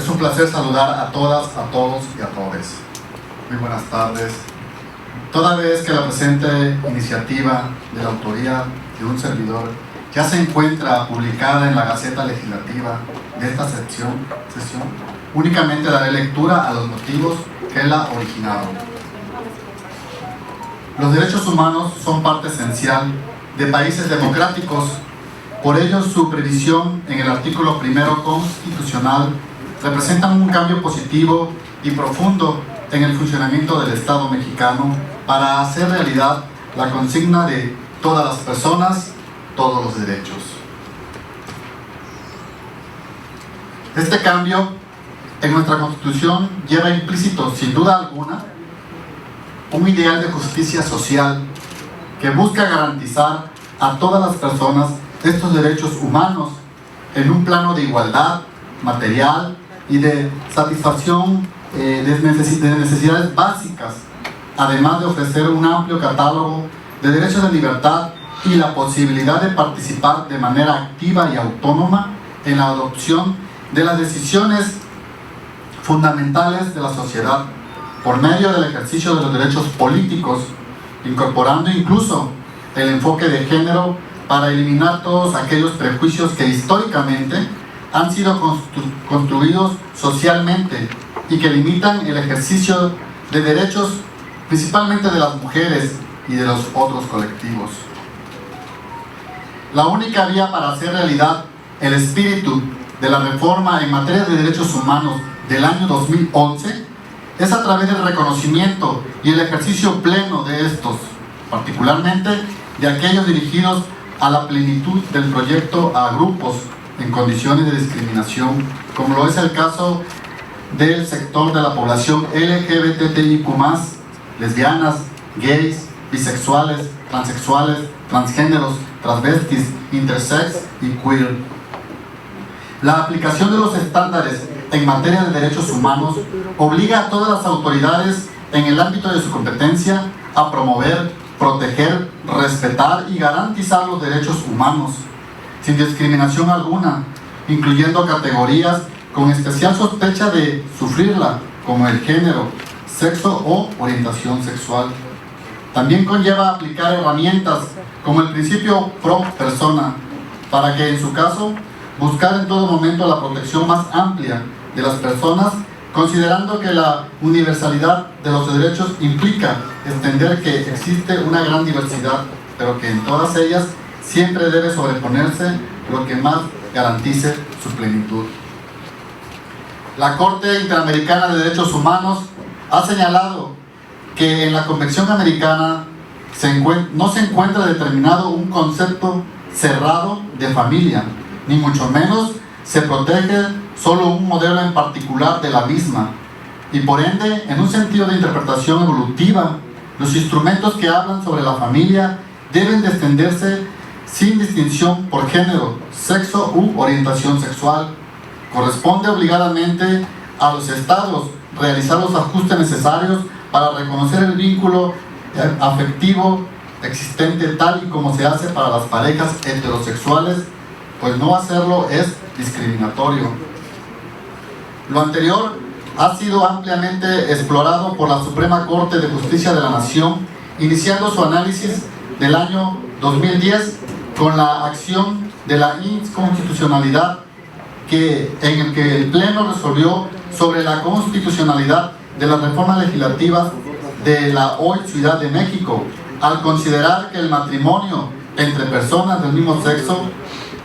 Es un placer saludar a todas, a todos y a todes. Muy buenas tardes. Toda vez que la presente iniciativa de la autoría de un servidor ya se encuentra publicada en la Gaceta Legislativa de esta sesión, únicamente daré lectura a los motivos que la originaron. Los derechos humanos son parte esencial de países democráticos. Por ello, su previsión en el artículo primero constitucional representa un cambio positivo y profundo en el funcionamiento del Estado mexicano para hacer realidad la consigna de todas las personas, todos los derechos. Este cambio en nuestra Constitución lleva implícito, sin duda alguna, un ideal de justicia social que busca garantizar a todas las personas estos derechos humanos en un plano de igualdad material y de satisfacción de necesidades básicas, además de ofrecer un amplio catálogo de derechos de libertad y la posibilidad de participar de manera activa y autónoma en la adopción de las decisiones fundamentales de la sociedad por medio del ejercicio de los derechos políticos, incorporando incluso el enfoque de género para eliminar todos aquellos prejuicios que históricamente han sido construidos socialmente y que limitan el ejercicio de derechos principalmente de las mujeres y de los otros colectivos. La única vía para hacer realidad el espíritu de la reforma en materia de derechos humanos del año 2011 es a través del reconocimiento y el ejercicio pleno de estos, particularmente de aquellos dirigidos a la plenitud del proyecto a grupos en condiciones de discriminación, como lo es el caso del sector de la población LGBTIQ+, lesbianas, gays, bisexuales, transexuales, transgéneros, transvestis, intersex y queer. La aplicación de los estándares en materia de derechos humanos obliga a todas las autoridades en el ámbito de su competencia a promover, proteger, respetar y garantizar los derechos humanos, sin discriminación alguna, incluyendo categorías con especial sospecha de sufrirla, como el género, sexo o orientación sexual. También conlleva aplicar herramientas como el principio pro persona, para que en su caso buscar en todo momento la protección más amplia de las personas, considerando que la universalidad de los derechos implica entender que existe una gran diversidad, pero que en todas ellas siempre debe sobreponerse lo que más garantice su plenitud. La Corte Interamericana de Derechos Humanos ha señalado que en la Convención Americana no se encuentra determinado un concepto cerrado de familia, ni mucho menos se protege solo un modelo en particular de la misma, y por ende, en un sentido de interpretación evolutiva, los instrumentos que hablan sobre la familia deben de extenderse sin distinción por género, sexo u orientación sexual. Corresponde obligadamente a los estados realizar los ajustes necesarios para reconocer el vínculo afectivo existente tal y como se hace para las parejas heterosexuales, pues no hacerlo es discriminatorio. Lo anterior ha sido ampliamente explorado por la Suprema Corte de Justicia de la Nación, iniciando su análisis del año 2010 con la acción de la inconstitucionalidad en el que el Pleno resolvió sobre la constitucionalidad de las reformas legislativas de la hoy Ciudad de México, al considerar que el matrimonio entre personas del mismo sexo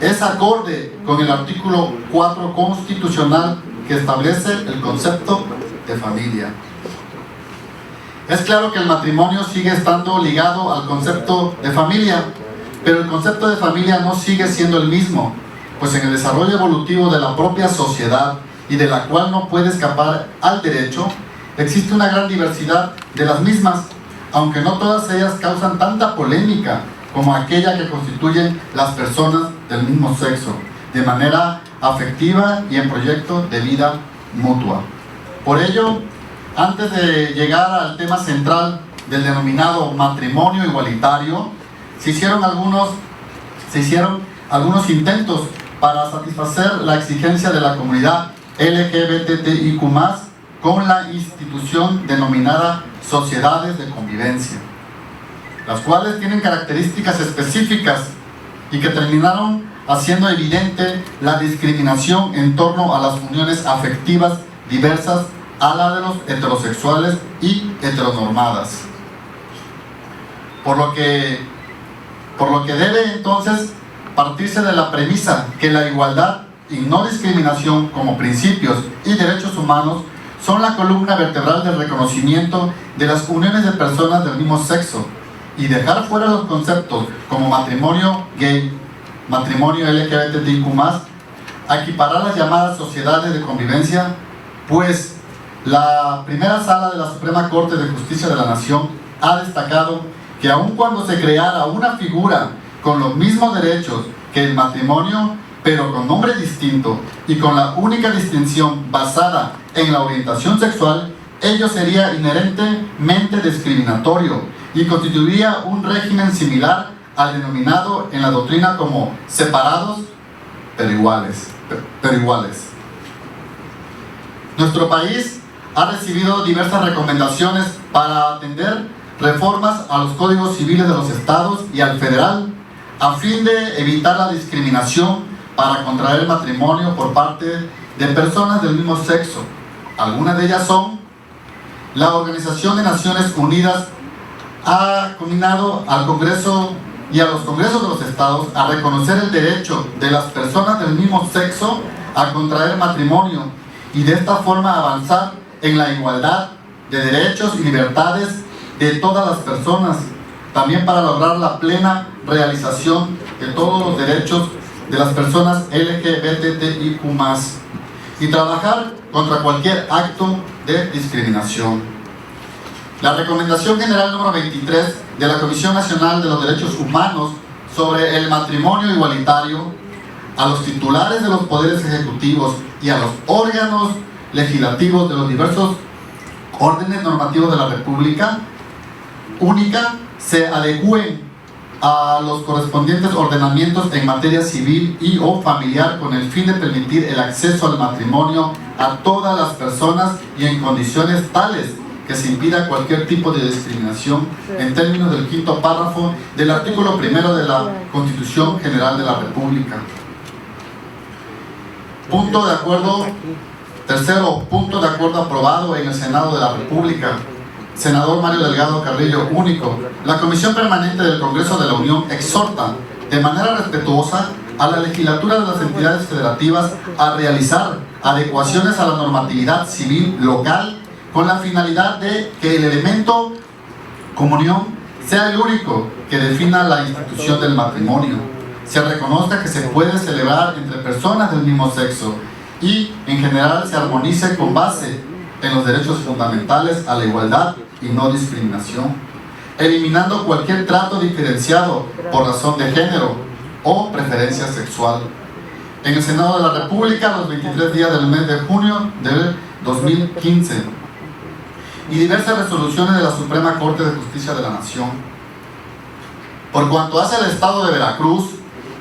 es acorde con el artículo 4 constitucional que establece el concepto de familia. Es claro que el matrimonio sigue estando ligado al concepto de familia, pero el concepto de familia no sigue siendo el mismo, pues en el desarrollo evolutivo de la propia sociedad y de la cual no puede escapar al derecho, existe una gran diversidad de las mismas, aunque no todas ellas causan tanta polémica como aquella que constituyen las personas del mismo sexo, de manera afectiva y en proyecto de vida mutua. Por ello, antes de llegar al tema central del denominado matrimonio igualitario, se hicieron algunos intentos para satisfacer la exigencia de la comunidad LGBTIQ+, con la institución denominada sociedades de convivencia, las cuales tienen características específicas y que terminaron haciendo evidente la discriminación en torno a las uniones afectivas diversas a la de los heterosexuales y heteronormadas. Por lo que debe entonces partirse de la premisa que la igualdad y no discriminación como principios y derechos humanos son la columna vertebral del reconocimiento de las uniones de personas del mismo sexo, y dejar fuera los conceptos como matrimonio gay, matrimonio LGBTIQ+, equiparar las llamadas sociedades de convivencia, pues la primera sala de la Suprema Corte de Justicia de la Nación ha destacado que aun cuando se creara una figura con los mismos derechos que el matrimonio, pero con nombre distinto y con la única distinción basada en la orientación sexual, ello sería inherentemente discriminatorio y constituiría un régimen similar al denominado en la doctrina como separados pero iguales. Nuestro país ha recibido diversas recomendaciones para atender reformas a los códigos civiles de los estados y al federal, a fin de evitar la discriminación para contraer matrimonio por parte de personas del mismo sexo. Algunas de ellas son: la Organización de Naciones Unidas ha combinado al Congreso y a los congresos de los estados a reconocer el derecho de las personas del mismo sexo a contraer matrimonio y de esta forma avanzar en la igualdad de derechos y libertades de todas las personas, también para lograr la plena realización de todos los derechos de las personas LGBTIQ+, y trabajar contra cualquier acto de discriminación. La Recomendación General número 23 de la Comisión Nacional de los Derechos Humanos sobre el matrimonio igualitario a los titulares de los poderes ejecutivos y a los órganos legislativos de los diversos órdenes normativos de la República Única se adecúen a los correspondientes ordenamientos en materia civil y o familiar con el fin de permitir el acceso al matrimonio a todas las personas y en condiciones tales que se impida cualquier tipo de discriminación en términos del quinto párrafo del artículo 1 de la Constitución General de la República. Punto de acuerdo, tercero, punto de acuerdo aprobado en el Senado de la República. Senador Mario Delgado Carrillo, único. La Comisión Permanente del Congreso de la Unión exhorta de manera respetuosa a la legislatura de las entidades federativas a realizar adecuaciones a la normatividad civil local con la finalidad de que el elemento comunión sea el único que defina la institución del matrimonio. Se reconozca que se puede celebrar entre personas del mismo sexo y en general se armonice con base en los derechos fundamentales a la igualdad y no discriminación, eliminando cualquier trato diferenciado por razón de género o preferencia sexual. En el Senado de la República, los 23 días del mes de junio del 2015, y diversas resoluciones de la Suprema Corte de Justicia de la Nación. Por cuanto hace al Estado de Veracruz,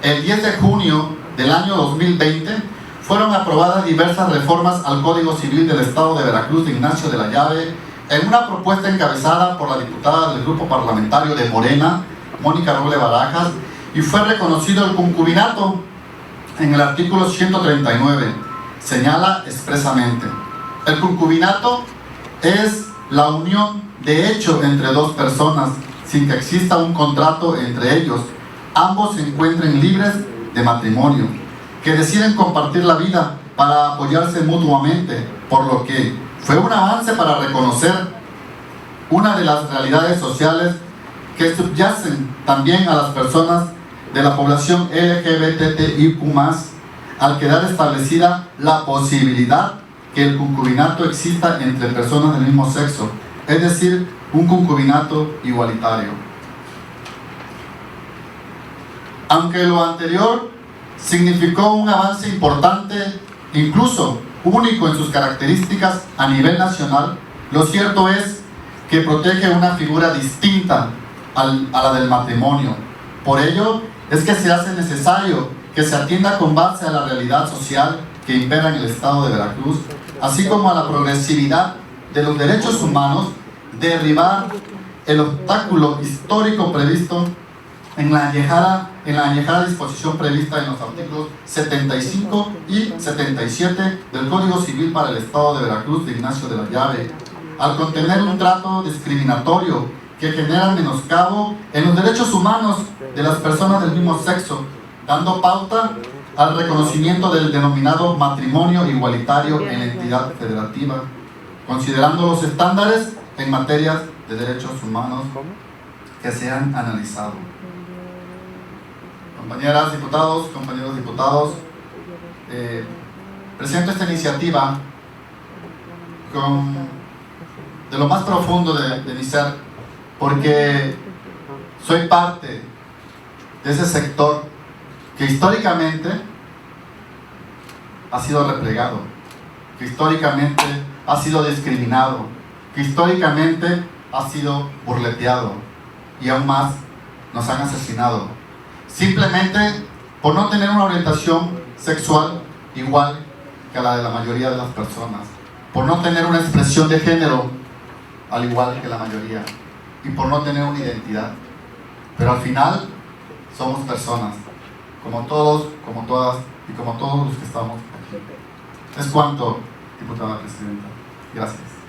el 10 de junio del año 2020 fueron aprobadas diversas reformas al Código Civil del Estado de Veracruz de Ignacio de la Llave, en una propuesta encabezada por la diputada del grupo parlamentario de Morena, Mónica Roble Barajas, y fue reconocido el concubinato en el artículo 139. Señala expresamente: el concubinato es la unión de hecho entre dos personas sin que exista un contrato entre ellos. Ambos se encuentren libres de matrimonio, que deciden compartir la vida para apoyarse mutuamente, por lo que fue un avance para reconocer una de las realidades sociales que subyacen también a las personas de la población LGBTIQ+, al quedar establecida la posibilidad que el concubinato exista entre personas del mismo sexo, es decir, un concubinato igualitario. Aunque lo anterior significó un avance importante, incluso único en sus características a nivel nacional, lo cierto es que protege una figura distinta a la del matrimonio. Por ello es que se hace necesario que se atienda con base a la realidad social que impera en el estado de Veracruz, así como a la progresividad de los derechos humanos, derribar el obstáculo histórico previsto en la añejada disposición prevista en los artículos 75 y 77 del Código Civil para el Estado de Veracruz de Ignacio de la Llave, al contener un trato discriminatorio que genera menoscabo en los derechos humanos de las personas del mismo sexo, dando pauta al reconocimiento del denominado matrimonio igualitario en la entidad federativa, considerando los estándares en materias de derechos humanos que se han analizado. Compañeras diputados, compañeros diputados, presento esta iniciativa de lo más profundo de mi ser, porque soy parte de ese sector que históricamente ha sido replegado, que históricamente ha sido discriminado, que históricamente ha sido burleteado y aún más nos han asesinado, simplemente por no tener una orientación sexual igual que la de la mayoría de las personas, por no tener una expresión de género al igual que la mayoría y por no tener una identidad. Pero al final somos personas, como todos, como todas y como todos los que estamos aquí. Es cuanto, diputada presidenta. Gracias.